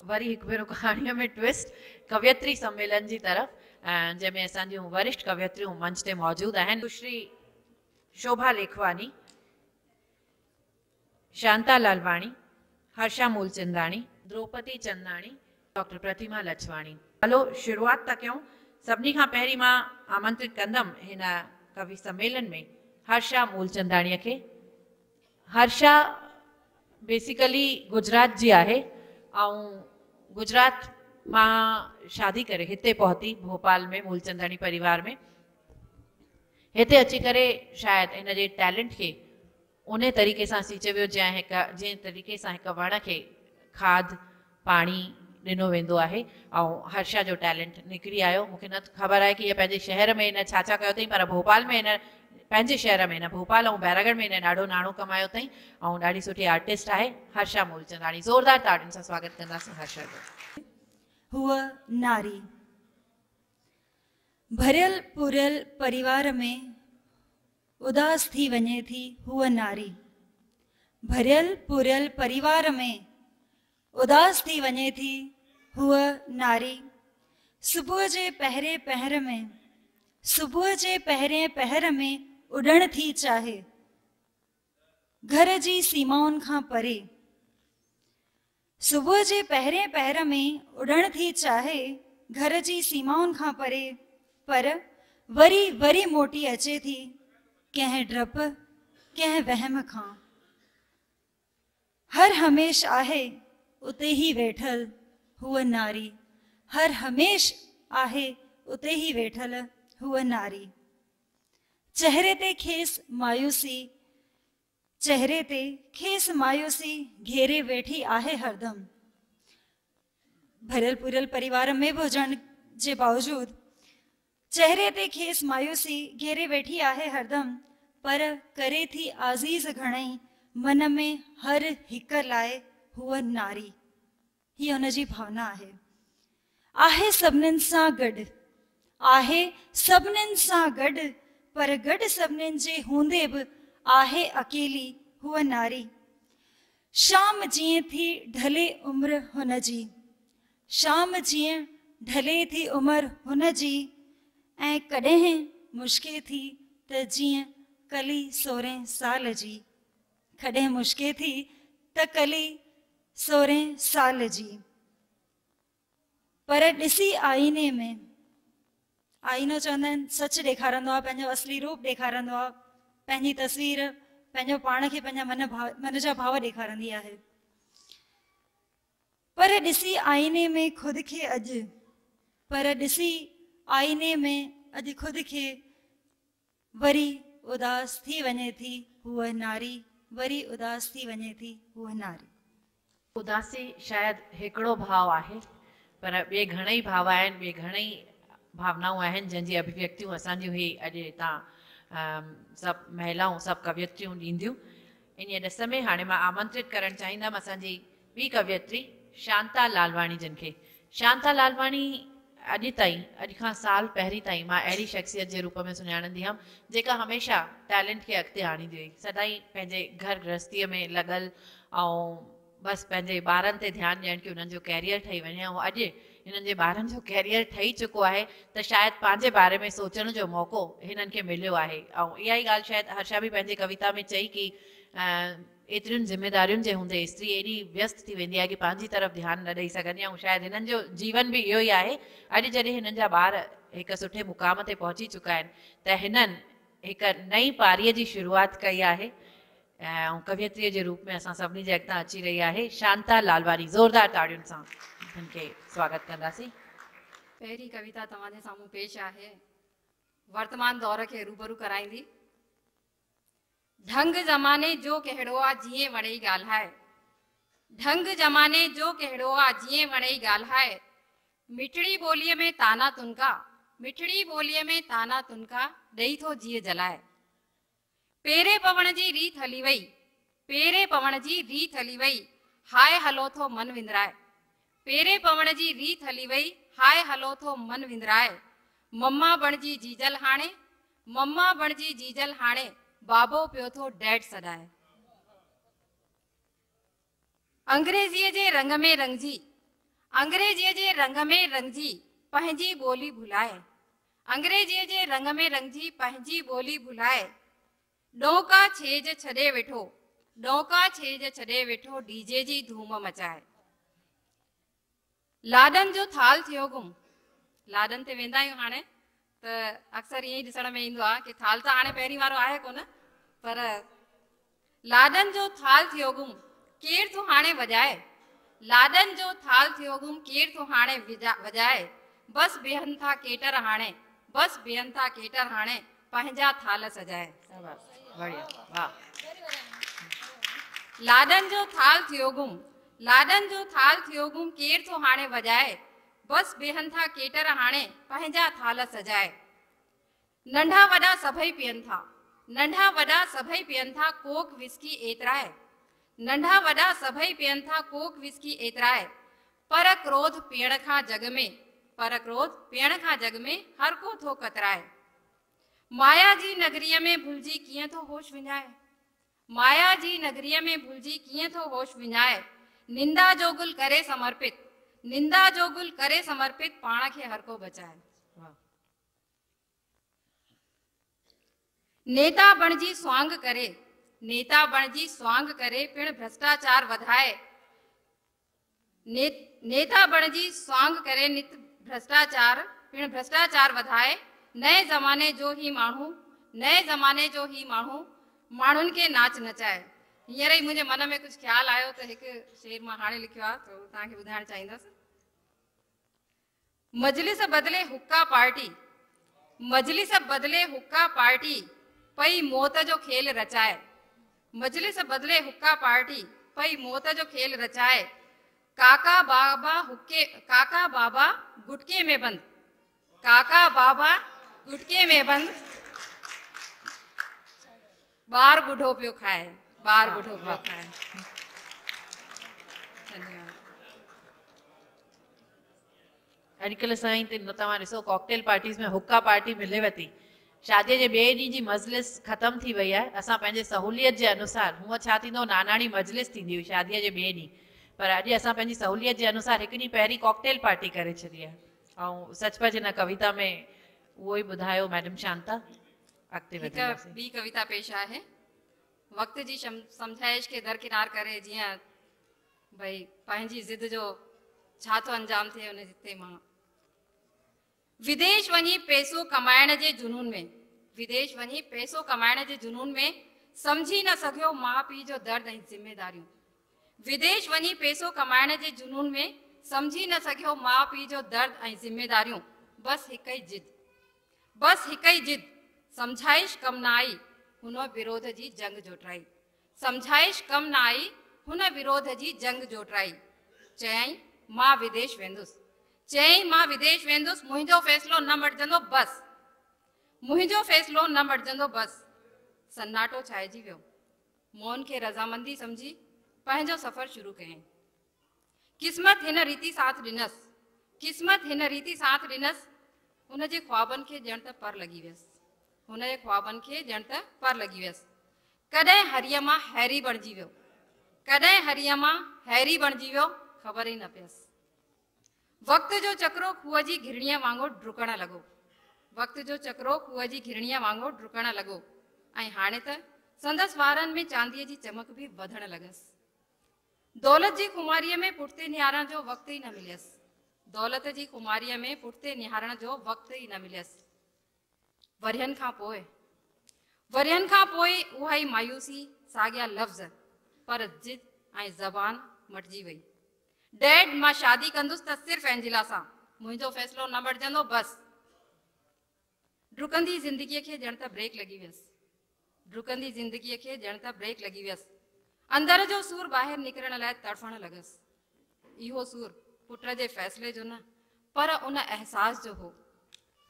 वरी हिकु भेरो कहाणीअ में ट्विस्ट कवयत्री सम्मेलन जी तरफ़ जंहिंमें असांजूं वरिष्ठ कवयत्रियूं मंच ते मौजूदु आहिनि। सुश्री शोभा लेखवानी, शांता लालवाणी, हर्षा मूलचंदाणी, द्रौपदी चंदाणी, डॉक्टर प्रतिमा लछवाणी। हलो शुरुआत था कयूं। सभिनी खां पहिरीं मां आमंत्रित कंदमि हिन कवि सम्मेलन में हर्षा मूलचंदाणीअ खे। हर्षा बेसिकली गुजरात जी आहे ऐं गुजरात मां शादी करे हिते पहुती भोपाल में मूलचंदाणी परिवार में। हिते अची करे शायदि हिन जे टैलेंट खे उन तरीक़े सां सींचे वियो जंहिं तरीक़े सां हिकु वण खे खाद पाणी ॾिनो वेंदो आहे ऐं हर्षा जो टैलेंट निकिरी आयो। मूंखे न ख़बर आहे कि इहा पंहिंजे शहर में हिन छा छा कयो अथई, पर भोपाल में हिन पंहिंजे शहर में हिन भोपाल ऐं बैरागढ़ में हिन ॾाढो नालो कमायो अथई ऐं ॾाढी सुठी आर्टिस्ट आहे हर्षा मूलचंदाणी। ज़ोरदार ताड़ियुनि सां स्वागत कंदासीं हर्षा जो। हुआ नारी भरियल पुरियल परिवार में उदास थी वञे थी हुआ नारी। भरियल पुरियल परिवार में उदास थी वञे थी हुआ नारी। सुबुह जे पहिरें पहर में उड़ण थी चाहे घर जी सीमाउनि खां परे। सुबुह जे पहिरें पहर में उड़ण थी चाहे घर जी सीमाउनि खां परे, पर वरी वरी मोटी अचे थी कंहिं डप कंहिं वहम खां। हर हमेश आहे उते ही वेठल हुआ नारी। हर हमेश आहे उते ही वेठल हुआ नारी। चेहरे ते खेस मायूसी घेरे वेठी आहे हरदम। भरियल पुरियल परिवार में भी हुजण जे बावजूद चेहरे ते खेस मायूसी घेरे वेठी आहे हरदम, पर करे थी आज़ीज़ घणई मन में हर हिक लाए हुआ नारी। ही हुन जी भावना आहे सभिनीनि सां गॾु, आहे सभिनीनि सां गॾु, पर गॾु सभिनीनि जे हूंदे बि आहे अकेली हुआ नारी। शाम जीअं थी ढले उम्र हुन जी, शाम जीअं ढले थी उम्र हुन जी, ऐं कॾहिं मुश्किल थी त जीअं कली 16 साल जी। कॾहिं मुश्किल थी त कली 16 साल जी। पर ॾिसी आईने में, आईनो चवंदा आहिनि सच ॾेखारंदो आहे, पंहिंजो असली रूप ॾेखारंदो आहे, पंहिंजी तस्वीर पंहिंजो पाण खे पंहिंजा मन जा भाव ॾेखारंदी आहे। पर ॾिसी आईने में ख़ुदि खे अॼु, पर ॾिसी आईने में अॼु ख़ुदि खे वरी उदास थी वञे थी हुआ नारी। वरी उदास थी वञे थी हुआ नारी। उदासी शायदि हिकिड़ो भाव आहे, पर ॿिए घणेई भाव आहिनि, ॿिए घणेई भावनाऊं आहिनि जंहिंजी अभिव्यक्तियूं असांजूं ही अॼु हितां सभु महिलाऊं सभु कवयत्रियूं ॾींदियूं। इन ॾिस में हाणे मां आमंत्रित करणु चाहींदमि असांजी ॿी कवयत्री शांता लालवाणी जिन खे। शांता लालवाणी अॼु ताईं, अॼु खां साल पहिरीं ताईं मां अहिड़ी शख़्सियत जे रूप में सुञाणंदी हुअमि जेका हमेशह टैलेंट खे अॻिते आणींदी हुई, सदाईं पंहिंजे घर गृहस्थीअ में लॻल ऐं बसि पंहिंजे ॿारनि ते ध्यानु ॾियणु की उन्हनि जो कैरियर ठही वञे। ऐं अॼु हिननि जे ॿारनि जो कैरियर ठही चुको आहे त शायदि पंहिंजे बारे में सोचण जो मौक़ो हिननि खे मिलियो आहे। ऐं इहा ई ॻाल्हि शायदि हर्षा बि पंहिंजी कविता में चई की एतिरियुनि ज़िम्मेदारियुनि जे हूंदे स्त्री एॾी व्यस्त थी वेंदी आहे कि पंहिंजी तरफ़ ध्यानु न ॾेई सघंदी आहे। ऐं शायदि हिननि जो जीवन बि इहो ई आहे। अॼु जॾहिं हिननि जा ॿार हिकु सुठे मुक़ाम ते पहुची चुका आहिनि त हिननि हिकु नई पारीअ जी शुरूआत कई आहे ऐं कवयत्रीअ जे रूप में असां सभिनी जे अॻितां अची रही आहे शांता लालवाणी। ज़ोरदार ताड़ियुनि सां हिन खे स्वागत कंदासीं। पहिरीं कविता तव्हांजे साम्हूं पेश आहे, वर्तमान दौर खे रूबरू कराईंदी। ढंग ज़माने जो कहिड़ो आहे जीअं वणे ॻाल्हाए, ढंग ज़माने जो कहिड़ो आहे जीअं वणे ॻाल्हाए, मिठड़ी ॿोलीअ में ताना तुनका, मिठड़ी ॿोलीअ में ताना तुनका ॾेई थो जीअ जलाए। पेरे पवण जी रीत हली वई, पेरे पवण जी रीत हली वई, हाय हलो थो मन विंदराए। पेरे पवण जी रीत हली वई, हाय हलो थो मन विंदराए। मम्मा बणजी जीजल हाणे, मम्मा बणजी जीजल हाणे, बाबो पियो थो डैड सॾाए। अंग्रेज़ीअ जे रंग में रंगजी, अंग्रेजीअ जे रंग में रंगजी पंहिंजी ॿोली भुलाए, अंग्रेजीअ जे रंग में रंगजी पंहिंजी ॿोली भुलाए, डोका छेज छॾे वेठो, डोका छेज छॾे वेठो डीजे जी धूम मचाए। लाॾनि जो थाल थियो गुम, लाॾनि ते वेंदा आहियूं हाणे त अक्सर ईअं ई ॾिसण में ईंदो आहे कि थाल त हाणे पहिरीं वारो आहे कोन, पर लाॾनि जो थाल थियो गुम केरु थो हाणे वॼाए, लाॾनि जो थाल थियो गुम केरु थो हाणे वॼाए, बसि बीहनि था केटर हाणे, बसि बीहनि था केटर हाणे पंहिंजा थाल सजाए। बढ़िया, वाह। लाॾनि जो थाल थियो गुम, लाॾनि जो थाल थियो गुम केरु थो हाणे वॼाए, बसि बीहनि था केटर हाणे पंहिंजा थाल सजाए। नंढा वॾा सभई पीअनि था, नंढा वॾा सभई पीअनि था कोक विस्की एतिराए, नंढा वॾा सभई पीअनि था कोक विस्की एतिराए, पर क्रोध पीअण खां जग में, पर क्रोध पीअण खां जग में हर को थो कतराए। माया जी नगरीअ में भुलिजी कीअं थो होश विञाए, माया जी नगरीअ में भुलिजी कीअं थो होश विञाए, निंदा जो गुल करे समर्पित, निंदा जो गुल करे समर्पित पाण खे हर को बचाए। नेता बणजी स्वांग करे, नेता बणजी स्वांग करे पिण भ्रष्टाचार वधाए, नेता बणजी स्वांग करे नित भ्रष्टाचार पिण भ्रष्टाचार वधाए, नए ज़माने जो ही माण्हू, नए ज़माने जो ही माण्हू माण्हुनि खे नाच नचाए। हींअर ई मुंहिंजे मन में कुझु ख़्यालु आयो त हिकु शेर मां हाणे लिखियो आहे त तव्हांखे ॿुधाइणु चाहींदसि। मजलिस बदिले हुक्का पार्टी, मजलिस बदिले हुक्का पार्टी पई मौत जो खेल रचाए, मजलिस बदिले हुक्का पार्टी पई मौत जो खेल रचाए, काका बाबा हुक्के, काका बाबा गुटके में बंद, काका बाबा गुटके में बंद, ॿार बुढ़ो पियो खाए, ॿार बुढ़ो पियो खाए। अॼुकल्ह साईं तव्हां ॾिसो कॉकटेल पार्टीज़ में हुक्का पार्टी मिलेव थी, शादीअ जे ॿिए ॾींहं जी मजलिस ख़तम थी वई आहे। असां पंहिंजे सहूलियत जे अनुसार, हूअं छा थींदो नानाणी मजलिस थींदी हुई शादीअ जे ॿिए ॾींहुं, पर अॼु असां पंहिंजी सहूलियत जे अनुसार हिकु ॾींहुं पहिरीं कॉकटेल पार्टी करे छॾी आहे। ऐं सचपच हिन कविता में उहो ई ॿुधायो मैडम शांता। अॻिते वधंदासीं। ॿी कविता पेश आहे, वक़्त जी समझाइश खे दरकिनार करे जीअं भई पंहिंजी ज़िद जो छा थो अंजाम थिए उन ते मां। विदेश वञी पैसो कमाइण जे जुनून में, विदेश वञी पैसो कमाइण जे जुनून में समझी न सघियो माउ पीउ जो दर्द ऐं ज़िम्मेदारियूं, विदेश वञी पैसो कमाइण जे जुनून में समझी न सघियो माउ पीउ जो दर्द ऐं ज़िम्मेदारियूं, बसि हिक ई जिद, बसि हिक ई जिद, समझाइश कम न आई हुन विरोध जी जंग जोटराई, समझाइश कम न आई हुन विरोध जी जंग जोटराई। चयई मां विदेश वेंदुसि, चयई मां विदेश वेंदुसि, मुंहिंजो फ़ैसिलो न मटिजंदो बसि, मुंहिंजो फ़ैसिलो न मटिजंदो बसि। सन्नाटो छाइजी वियो, मौन खे रज़ामंदी समझी पंहिंजो सफ़र शुरू कयईं। क़िस्मत हिन रीति साथ ॾिनसि, क़िस्मत हिन रीति साथ ॾिनसि, हुन जे ख्वाबनि खे ॼण त पर लॻी वियसि, हुन जे ख्वाबनि खे ॼण त पर लॻी वियसि। कॾहिं हरीअ मां हैरी बणिजी वियो, कॾहिं हरीअ मां हैरी बणिजी वियो, ख़बर ई न पियसि। वक़्त जो चक्रो खूह जी घिरणीअ वांगुरु डुकण लॻो, वक़्त जो चक्रो खूह जी घिरणीअ वांगुरु डुकण लॻो, ऐं हाणे त संदसि वारनि में चांदीअ जी चमक बि वधण लॻसि। दौलत जी खुमारीअ में पुठिते निहारण जो वक़्तु ई न मिलियसि, दौलत जी खुमारीअ में पुठिते निहारण जो वक़्तु ई न मिलियसि। वरियनि खां पोइ उहा ई मायूसी, साॻिया लफ़्ज़, पर जिद ऐं ज़बान मटिजी वई। डैड मां शादी कंदुसि त सिर्फ़ु एंजिला सां, मुंहिंजो फ़ैसिलो न मटिजंदो बसि। डुकंदी ज़िंदगीअ खे ॼण त ब्रेक लॻी वियसि, डुकंदी ज़िंदगीअ खे ॼण त ब्रेक लॻी वियसि। अंदर जो सूर ॿाहिरि निकिरण लाइ तड़फण लॻसि। इहो सूर पुट जे फ़ैसिले जो न, पर उन अहसास जो हो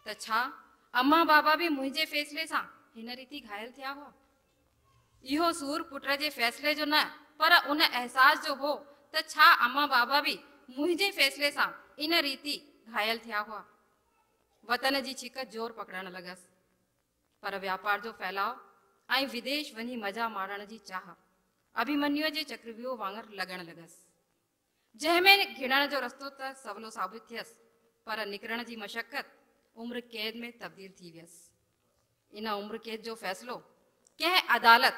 त छा अम्मा बाबा बि मुंहिंजे फ़ैसिले सां हिन रीति घायल थिया हुआ। इहो सूर पुट जे फ़ैसिले जो न, पर उन अहसास जो हो त छा अम्मा बाबा बि मुंहिंजे फ़ैसिले सां इन रीति घायल थिया हुआ। वतन जी छिक जोर पकड़ण लॻसि, पर व्यापार जो फैलाव ऐं विदेश वञी मज़ा माणण जी चाह अभिमन्युअ जे चक्रव्यूह वांगुरु लॻण लॻसि। जंहिंमें घिड़ण जो रस्तो त सवलो साबित थियसि, पर निकिरण जी मशक़त उम्र क़ैद में तब्दील थी वियसि। इन उम्र क़ैद जो फ़ैसिलो कंहिं अदालत,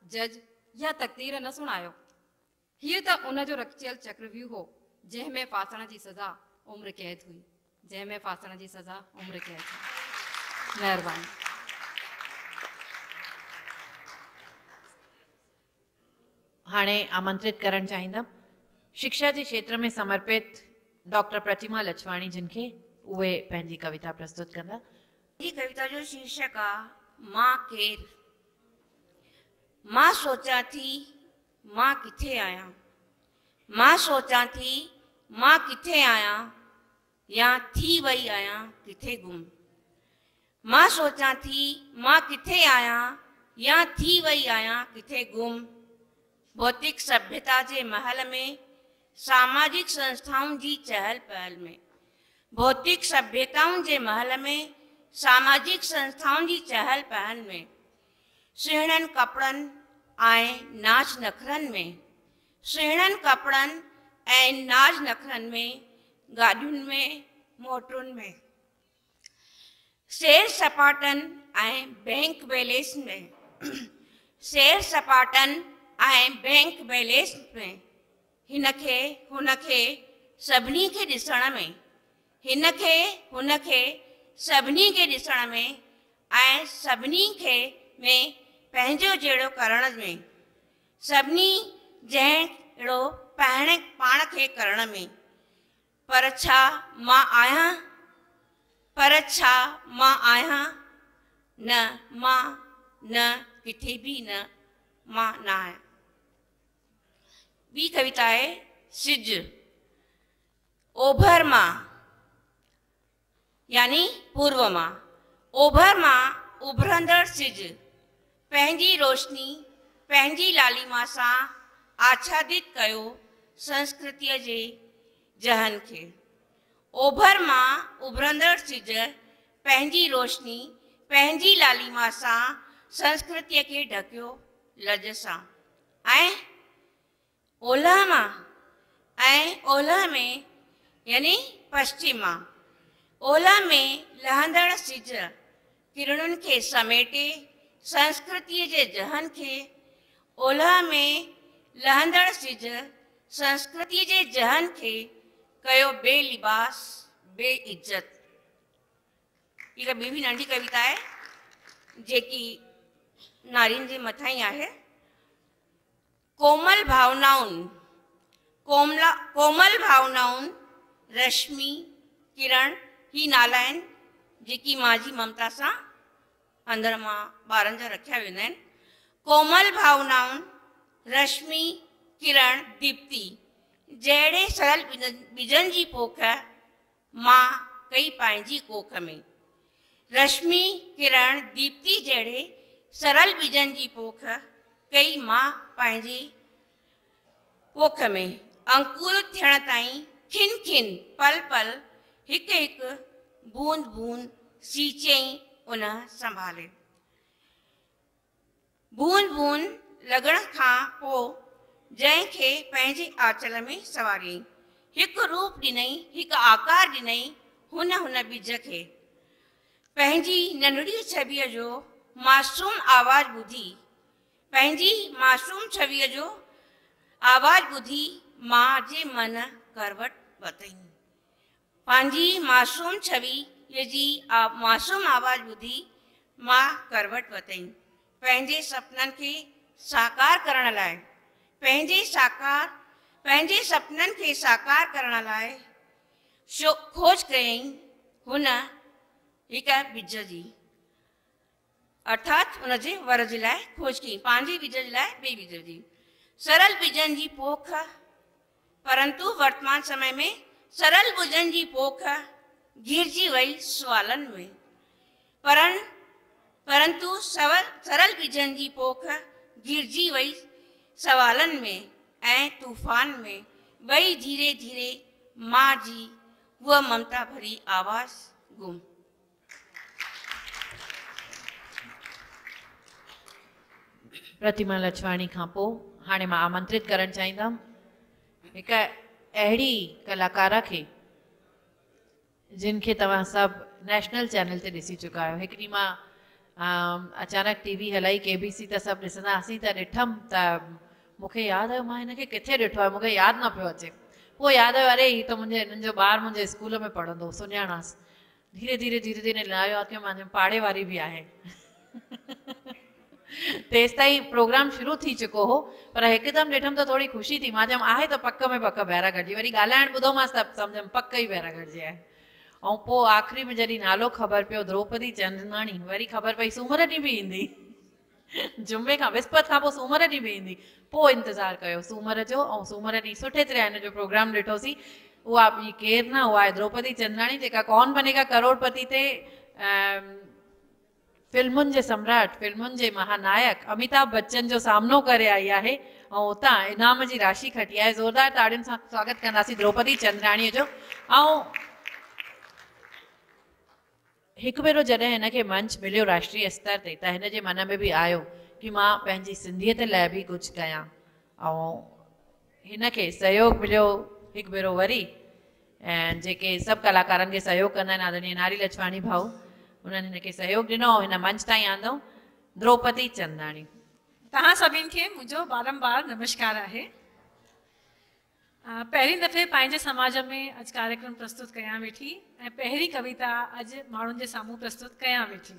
जज या तक़दीर न सुणायो। हीअ त उन जो रखियल चक्रव्यूह हो, जंहिंमें फासण जी सज़ा उम्र क़ैद हुई, जंहिंमें फासण जी सज़ा उम्र क़ैद हुई। महिरबानी। हाणे आमंत्रित करण चाहींदमि शिक्षा जे क्षेत्र में समर्पित डॉक्टर प्रतिमा लछवाणी जिन खे उहे पंहिंजी कविता प्रस्तुत कंदा। जी कविता जो शीर्षक आहे मां केर। मां सोचां थी मां किथे आहियां, मां सोचां थी मां किथे आहियां, या थी वई आहियां किथे गुम। मां सोचां थी मां किथे आहियां, या थी वई आहियां किथे गुम। भौतिक सभ्यता जे महल में, सामाजिक संस्थाउनि जी चहल पहल में, भौतिक सभ्यताउनि जे महल में, सामाजिक संस्थाउनि जी चहल पहल में, सुहिणनि कपड़नि ऐं नाच नखरनि में, सुहिणनि कपड़नि ऐं नाच नखरनि में, गाॾियुनि में, मोटरुनि में, सैर सपाटनि ऐं बैंक बैलेंस में, सैर सपाटनि ऐं बैंक बैलेंस में, हिनखे हुनखे सभिनी खे ॾिसण में, हिनखे हुनखे सभिनी खे ॾिसण में, ऐं सभिनी खे में पंहिंजो जहिड़ो करण में, सभिनी जहिड़ो पाण खे करण में। पर छा मां आहियां, पर छा मां आहियां, न मां न किथे बि न, मां न आहियां। ॿी कविता आहे सिज। ओभर मां यानी पूर्व मां, ओभर मां उभरंदड़ सिज पंहिंजी रोशनी पंहिंजी लालिमा सां आच्छादित कयो संस्कृतीअ जे जहन खे। ओभर मां उभरंदड़ सिज पंहिंजी रोशनी पंहिंजी लालिमा सां संस्कृतीअ खे ढकियो लज सां। ऐं ओलह मां, ऐं ओलह में यानी पश्चिम मां, ओलह में लहंदड़ सिज किरणुनि खे समेटे संस्कृतीअ जे जहन खे। ओलह में लहंदड़ सिज संस्कृतीअ जे जहन खे कयो बेलिबास बेइज्जत। इहा ॿी बि नंढी कविता आहे जेकी नारियुनि जे मथां ई आहे। कोमल भावनाउनि, कोमल भावनाउनि, रश्मि, किरण ही नाला आहिनि जेकी मां जी ममता सां अंदर मां ॿारनि जा रखिया वेंदा आहिनि। कोमल भावनाउनि, रश्मि, किरण, दीप्ति जहिड़े सरल ॿिजनि जी पोख मां कई पंहिंजी कोख में। रश्मि, किरण, दीप्ति जहिड़े सरल ॿिजनि जी पोख कई मां पंहिंजी कोख में। अंकुर थियण ताईं खिन खिन पल पल हिकु हिकु बूंद बूंद सीचई उन संभाले। बूंद बूंद लॻण खां पोइ जंहिंखे पंहिंजे आंचल में सवारियईं, हिकु रूप ॾिनई, हिकु आकार ॾिनई हुन ॿिज खे। पंहिंजी नंढड़ी छवीअ जो मासूम आवाज़ ॿुधी, पंहिंजी मासूम छवीअ जो आवाज़ ॿुधी मां जे मन करवट वतई। पंहिंजी मासूम छवीअ जी मासूम आवाज़ ॿुधी मां करवट वतई। पंहिंजे सपननि खे साकार करण लाइ, पंहिंजे सपननि खे साकार करण लाइ खोज कयई हुन हिकु ॿिज जी, अर्थात हुनजे वर जे लाइ खोज कई, पंहिंजे ॿिज जे लाइ ॿिए ॿिज जी। सरल ॿिजनि जी पोख, परंतु वर्तमान समय में सरल ॿिजनि जी पोख घिरजी वई सुवालनि में। परंतु सरल ॿिजनि जी पोख घिरजी वई सवालनि में ऐं तूफ़ान में। वई धीरे धीरे मां जी उहा ममता भरी आवाज़ गुम। प्रतिमा लछवाणी खां पोइ हाणे मां आमंत्रित करणु चाहींदमि हिकु अहिड़ी कलाकार खे जिन खे तव्हां सभु नेशनल चैनल ते ॾिसी चुका आहियो। हिकिड़ी मां अचानक टीवी हलाई KBC त सभु ॾिसंदा हुआसीं त ॾिठमि त मूंखे यादि आयो मां हिनखे किथे ॾिठो आहे, मूंखे यादि न पियो अचे। पोइ यादि आयो अरे हीअ त मुंहिंजे हिननि जो ॿारु मुंहिंजे स्कूल में पढ़ंदो, सुञाणासि। धीरे धीरे धीरे धीरे लायो आहे की मुंहिंजे पाड़े वारी बि आहे। तेसि ताईं प्रोग्राम शुरू थी चुको हो, पर हिकदमि ॾिठमि त थोरी ख़ुशी थी। मां चयमि आहे त पक में पक बैरागढ़ जी। वरी ॻाल्हाइण ॿुधोमांसि त सम्झमि पक ई बैरागढ़ जी आहे। ऐं पोइ आख़िरी में जॾहिं नालो ख़बर पियो द्रौपदी चंदनाणी, वरी ख़बर पई सूमर ॾींहुं बि ईंदी। जुमे खां विस्पति खां पोइ सूमर ॾींहुं बि ईंदी। पोइ इंतज़ारु कयो सूमर जो, ऐं सूमर ॾींहुं सुठे तरह हिन जो प्रोग्राम ॾिठोसीं। उहा ॿी केरु न, उहा आहे द्रौपदी चंदनाणी, जेका कौन बनेगा करोड़पति ते फिल्मुनि जे सम्राट, फिल्मुनि जे महानायक अमिताभ बच्चन जो सामनो करे आई आहे ऐं उतां इनाम जी राशि खटी आहे। ज़ोरदार ताड़ियुनि सां स्वागत कंदासीं द्रौपदी चंदनाणीअ जो। ऐं हिकु भेरो जॾहिं हिनखे मंच मिलियो राष्ट्रीय स्तर ते, त हिन जे मन में बि आयो कि मां पंहिंजी सिंधियत लाइ बि कुझु कयां। ऐं हिनखे सहयोग मिलियो हिकु भेरो वरी, ऐं जेके सभु कलाकारनि खे सहयोग कंदा आहिनि आदरणीय नारी लछवाणी भाऊ, उन्हनि हिनखे सहयोग ॾिनो ऐं हिन मंच ताईं आंदो द्रौपदी चंदनाणी। तव्हां सभिनि खे मुंहिंजो बारंबार नमस्कार आहे। पहिरीं दफ़े पंहिंजे समाज में अॼु कार्यक्रम प्रस्तुत कयां वेठी ऐं पहिरीं कविता अॼु माण्हुनि जे साम्हूं प्रस्तुत कयां वेठी।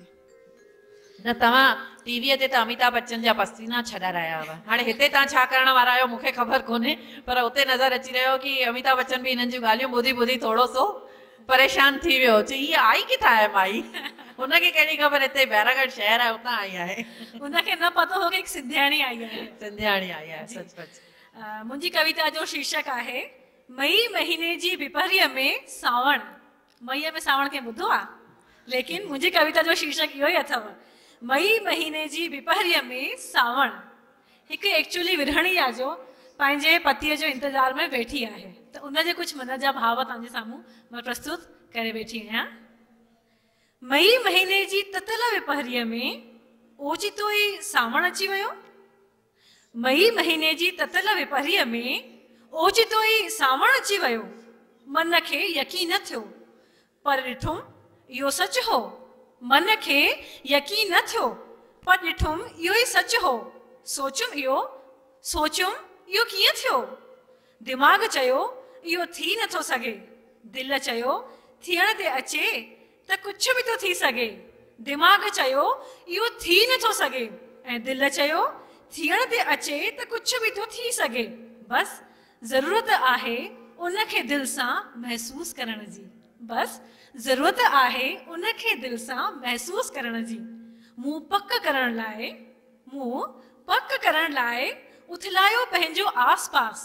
न तव्हां टीवीअ ते त अमिताभ बच्चन जा पसीना छॾाराया हुआ, हाणे हिते तव्हां छा करण वारा आहियो मूंखे ख़बर कोन्हे, पर उते नज़र अची रहियो कि अमिताभ बच्चन बि हिननि जूं ॻाल्हियूं ॿुधी ॿुधी थोरो सो परेशान थी वियो। चई हीअ आई किथां आहे माई, हुनखे कहिड़ी ख़बर हिते बैरागढ़ शहर आहे उतां आई आहे। हुनखे न पतो हो कि हिकु सिंधियाणी आई आहे। सिंधियाणी आई आहे सचपच। मुंहिंजी कविता जो शीर्षक आहे मई महीने जी बिपहरीअ में सावण। मईअ में सावण खे ॿुधो आहे, लेकिन मुंहिंजी कविता जो शीर्षक इहो ई अथव, मई महीने जी बिपहरीअ में सावण। हिकु एक्चुअली विरहणी आहे जो पंहिंजे पतीअ जो इंतज़ार में वेठी आहे, त उनजे कुझु मन जा भाव तव्हांजे साम्हूं मां प्रस्तुत करे वेठी आहियां। मई महीने जी ततल बिपहरीअ में ओचितो ई सावण अची वियो। मई महीने जी ततल विपहरीअ में ओचितो ई सावण अची वियो। मन खे यकीन न थियो, पर ॾिठुमि इहो सच हो। मन खे यकीन न थियो, पर ॾिठुमि इहो ई सच हो। सोचियुमि इहो कीअं थियो। दिमाग़ चयो इहो थी नथो सघे। दिलि चयो थियण ते अचे त कुझु बि थो थी सघे। दिमाग़ चयो इहो थी नथो सघे ऐं दिलि चयो थियण ते अचे त कुझु बि थो थी सघे। बसि ज़रूरत आहे उनखे दिलि सां महसूसु करण जी। बसि ज़रूरत आहे उनखे दिलि सां महसूसु करण जी। मूं पक करण लाइ उथलायो पंहिंजो आसपास।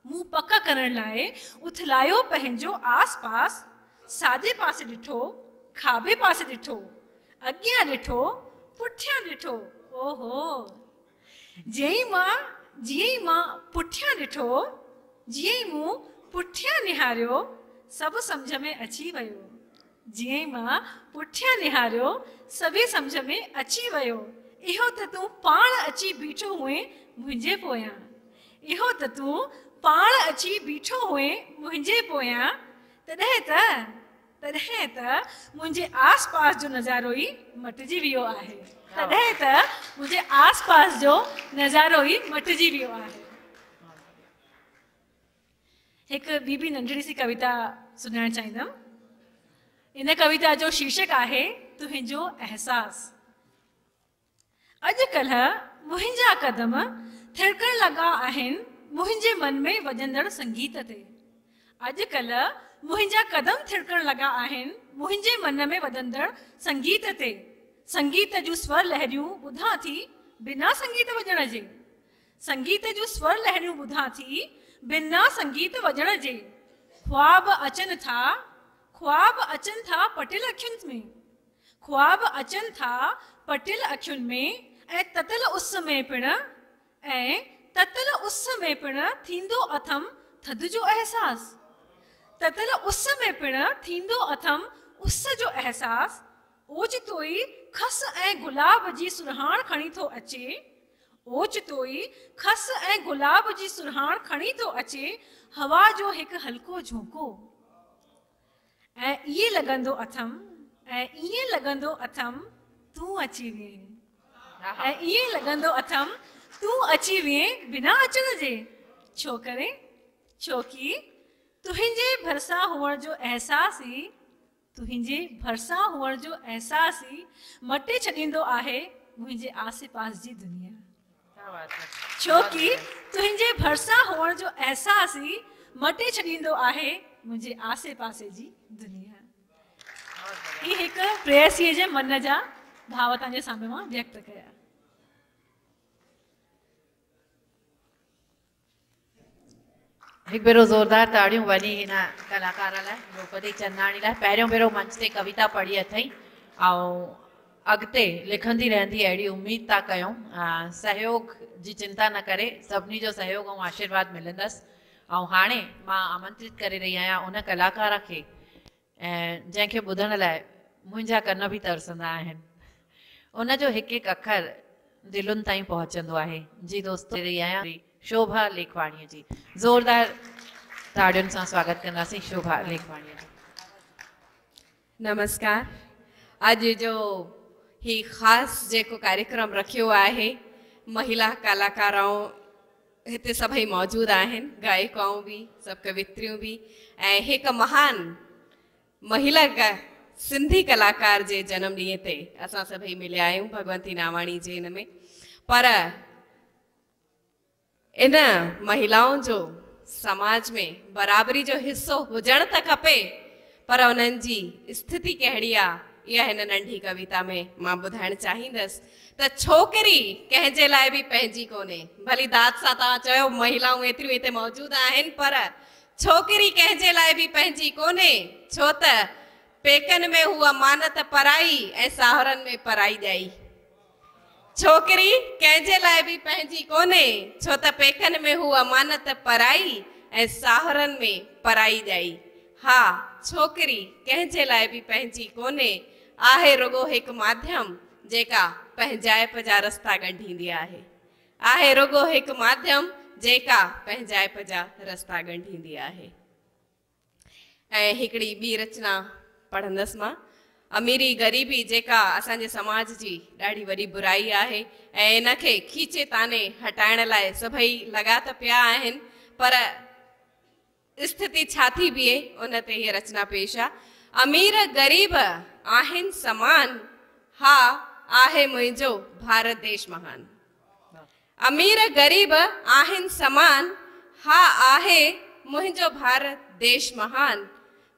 मूं पक करण लाइ उथलायो पंहिंजो आसपास। साॼे पासे ॾिठो, खाॿे पासे ॾिठो, अॻियां ॾिठो, पुठियां ॾिठो। ओहो, जीअं ई मां पुठियां ॾिठो, जीअं ई मूं पुठियां निहारियो, सभु सम्झ में अची वियो। जीअं ई मां पुठियां निहारियो, सभु सम्झ में अची वियो। इहो त तूं पाण अची बीठो हुए मुंहिंजे पोयां। इहो त तूं पाण अची बीठो हुए मुंहिंजे पोयां। तॾहिं त मुंहिंजे आसपास जो नज़ारो ई मटिजी वियो आहे। तॾहिं त मुंहिंजे आसपास जो नज़ारो ई मटिजी वियो आहे। हिकु ॿी बि नंढड़ी सी कविता सुञाणणु चाहींदमि। इन कविता जो शीर्षक आहे तुंहिंजो अहसास। अॼुकल्ह मुंहिंजा कदम थिरकण लॻा आहिनि मुंहिंजे मन में वॼंदड़ संगीत ते। अॼुकल्ह मुंहिंजा कदम थिरकण लॻा आहिनि मुंहिंजे मन में वॼंदड़ संगीत ते। संगीत जूं स्वर लहरियूं ॿुधां थी बिना संगीत वॼण जे। संगीत जूं स्वर लहरियूं ॿुधां थी बिना संगीत वॼण जे। ख्वाब अचनि था पटिल अखियुनि में। ख्वाब अचनि था पटिल अखियुनि में ऐं ततल उस में पिण थींदो अथम थधि जो अहसास। ततल उस में पिण थींदो अथम उस जो अहसास। ओचितो ई खस ऐं गुलाब जी सुरहाण खणी थो अचे। ओचितोई खस ऐं गुलाब जी सुरहाण खणी थो अचे हवा जो हिकु हल्को झोंको। ऐं इहे लॻंदो अथमि तूं अची वहीं। ऐं इहे लॻंदो अथमि तूं अची वहीं बिना अचण जे। छोकी तुंहिंजे भरिसां हुअण जो अहसास ई मटे छॾींदो आहे मुंहिंजे आसे पास जी दुनिया। छोकी तुंहिंजे भरिसां हुअण जो अहसास ई मटे छॾींदो आहे मुंहिंजे आसे पासे जी दुनिया। ही हिकु प्रेयसीअ जे मन जा भाव तव्हांजे साम्हूं मां व्यक्त कया। हिकु भेरो ज़ोरदार ताड़ियूं वञी हिन कलाकार लाइ, द्रौपदी चंदाणी लाइ। पहिरियों भेरो मंच ते कविता पढ़ी अथई ऐं अॻिते लिखंदी रहंदी, अहिड़ी उमेद था कयूं। सहयोग जी चिंता न करे, सभिनी जो सहयोग ऐं आशीर्वाद मिलंदसि। ऐं हाणे मां आमंत्रित करे रही आहियां उन कलाकार खे ऐं जंहिंखे ॿुधण लाइ मुंहिंजा कन बि तरसंदा आहिनि। उनजो हिकु हिकु अखर दिलुनि ताईं पहुचंदो आहे। जी दोस्तो रही आहियां शोभा लेखवाणीअ जी। ज़ोरदार ताड़ियुनि सां स्वागत कंदासीं शोभा लेखवाणीअ जो। नमस्कार। अॼु जो ही ख़ासि जेको कार्यक्रम रखियो आहे, महिला कलाकाराऊं हिते सभई मौजूदु आहिनि, गायिकाऊं बि, सभु कवित्रियूं बि, ऐं हिकु महान महिला सिंधी कलाकार जे जनम ॾींहं ते असां सभई मिलिया आहियूं भगवंती नावाणी जे हिन में। पर इन महिलाउनि जो समाज में बराबरी जो हिस्सो हुजण त खपे, पर उन्हनि जी स्थिति कहिड़ी आहे इहा हिन नंढी कविता में मां ॿुधाइणु चाहींदसि। त छोकिरी कंहिंजे लाइ बि पंहिंजी कोन्हे। भली दाद सां तव्हां चयो महिलाऊं एतिरियूं हिते मौजूदु आहिनि, पर छोकिरी कंहिंजे लाइ बि पंहिंजी कोन्हे। छो त पेकनि में हूअ अमानत पराई ऐं साहुरनि में पराई ॼाई। छोकिरी कंहिंजे लाइ बि पंहिंजी कोन्हे, छो त पेकनि में हूअ अमानत पराई ऐं साहुरनि में पराई ॼाई। हा, छोकिरी कंहिंजे लाइ बि पंहिंजी कोन्हे, आहे रुगो हिकु माध्यम जेका पंहिंजाइप जा रस्ता ॻंढींदी आहे। आहे रुगो हिकु माध्यम जेका पंहिंजाइप जा रस्ता ॻंढींदी आहे। ऐं हिकिड़ी ॿी रचना पढ़ंदसि मां। अमीरी ग़रीबी जेका असांजे समाज जी ॾाढी वॾी बुराई आहे ऐं इनखे खीचे ताने हटाइण लाइ सभई लॻा त पिया आहिनि, पर स्थिति छा थी बीहे उन ते हीअ रचना पेश आहे। अमीर ग़रीब आहिनि समान, हा आहे मुंहिंजो भारत देश महान। अमीर ग़रीब आहिनि समान, हा आहे मुंहिंजो भारत देश महान।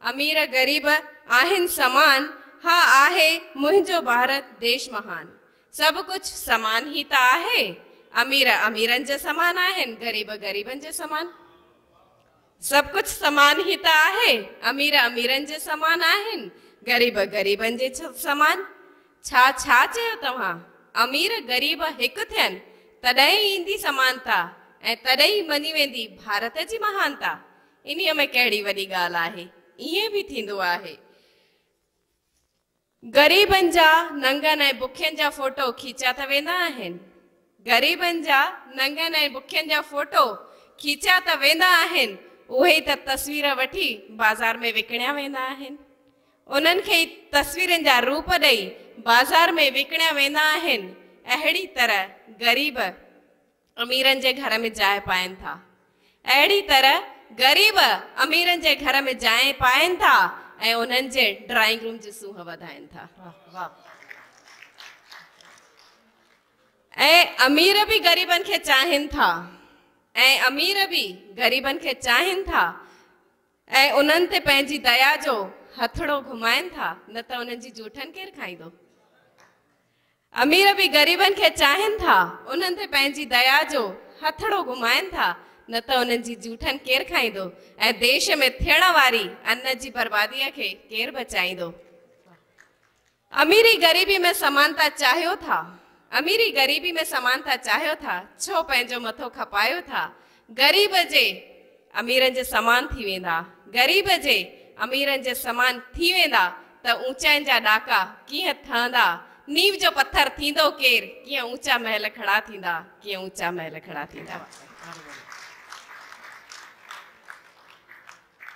अमीर ग़रीब आहिनि समान, हा आहे मुंहिंजो भारत देश महान। सभु कुझु समान ही त आहे। अमीर अमीरनि जे समान आहिनि, ग़रीब ग़रीबनि जे समान। सभु कुझु समान ही त आहे। अमीर अमीरनि जे समान आहिनि, ग़रीब ग़रीबनि जे समान। छा छा चयो तव्हां? अमीर ग़रीब हिकु थियनि तॾहिं ई ईंदी समानता ऐं तॾहिं ई मञी वेंदी भारत जी महानता। इन्हीअ में कहिड़ी वॾी ॻाल्हि आहे? ईअं बि थींदो आहे। ग़रीबनि जा नंगनि ऐं बुखियनि जा फोटो खीचिया त वेंदा आहिनि। ग़रीबनि जा नंगनि ऐं बुखियनि जा फोटो खीचिया त वेंदा आहिनि। उहे ई त तस्वीर वठी बाज़ार में विकिणिया वेंदा आहिनि। उन्हनि खे तस्वीरनि जा रूप ॾेई बाज़ार में विकिणिया वेंदा आहिनि। अहिड़ी तरह ग़रीब अमीरनि जे घर में जाइ पाइनि था। अहिड़ी तरह ग़रीब अमीरनि जे घर में जाइ पाइनि था ऐं उन्हनि जे ड्राइंग रूम जी सूंह वधाइनि था। ऐं अमीर बि ग़रीबनि खे चाहिनि था ऐं अमीर बि ग़रीबनि खे चाहिनि था ऐं उन्हनि ते पंहिंजी दया जो हथड़ो घुमाइनि था, न त उन्हनि जी जूठनि केरु खाईंदो। अमीर बि ग़रीबनि खे चाहिनि था, उन्हनि ते पंहिंजी दया जो हथड़ो घुमाइनि था, न त उन्हनि जी जूठनि केरु खाईंदो ऐं देश में थियण वारी अन्न जी बर्बादीअ खे केरु बचाईंदो। अमीरी ग़रीबी में समानता चाहियो था। अमीरी ग़रीबी में समानता चाहियो था, छो पंहिंजो मथो खपायो था। ग़रीब जे अमीरनि जे समान थी वेंदा, ग़रीब जे अमीरनि जे समान थी वेंदा त ऊचाइनि जा ॾाका कीअं ठहंदा, नीव जो पत्थर थींदो केर, कीअं ऊंचा महल खड़ा थींदा, कीअं ऊंचा महल खड़ा थींदा।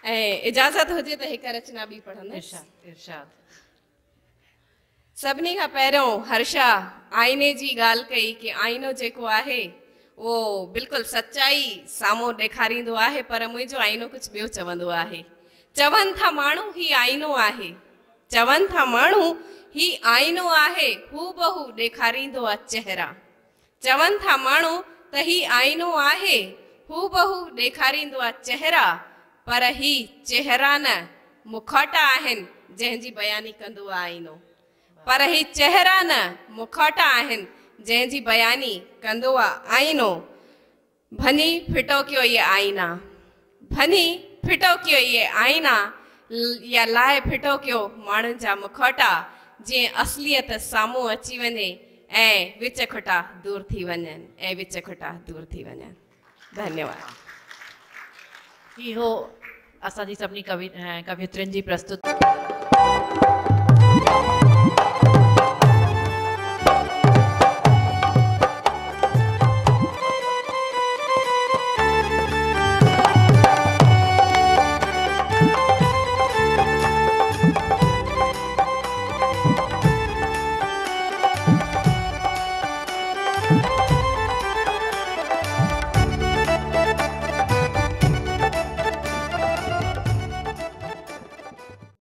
ऐं इजाज़त हुजे त हिकु रचना बि पढ़ंदसि। इरशाद इरशाद। सभिनी खां पहिरियों हर्षा आईने जी ॻाल्हि कई कि आईनो जेको आहे उहो बिल्कुलु सचाई साम्हूं ॾेखारींदो आहे, पर मुंहिंजो आईनो कुझु ॿियो चवंदो आहे। चवनि था माण्हू ही आईनो आहे, चवनि था माण्हू ही आईनो आहे, हू बहू ॾेखारींदो आहे चेहरा। चवनि था माण्हू त ही आईनो आहे, हू बहू ॾेखारींदो आहे चेहरा, पर ही चेहरा न मुखौटा आहिनि जंहिंजी बयानी कंदो आहे आईनो। पर ही चेहरा न मुखौटा आहिनि जंहिंजी बयानी कंदो आहे आईनो। भनी फिटो कयो ये आईना, भनी फिटो कयो ये आईना, या लाहे फिटो कयो माण्हुनि जा मुखौटा, जीअं असलियत साम्हूं अची वञे ऐं विच खुटा दूर थी वञनि, ऐं विच खुटा दूर थी वञनि। धन्यवाद। इहो असांजी सभिनी कवियत्रियुनि जी प्रस्तुति।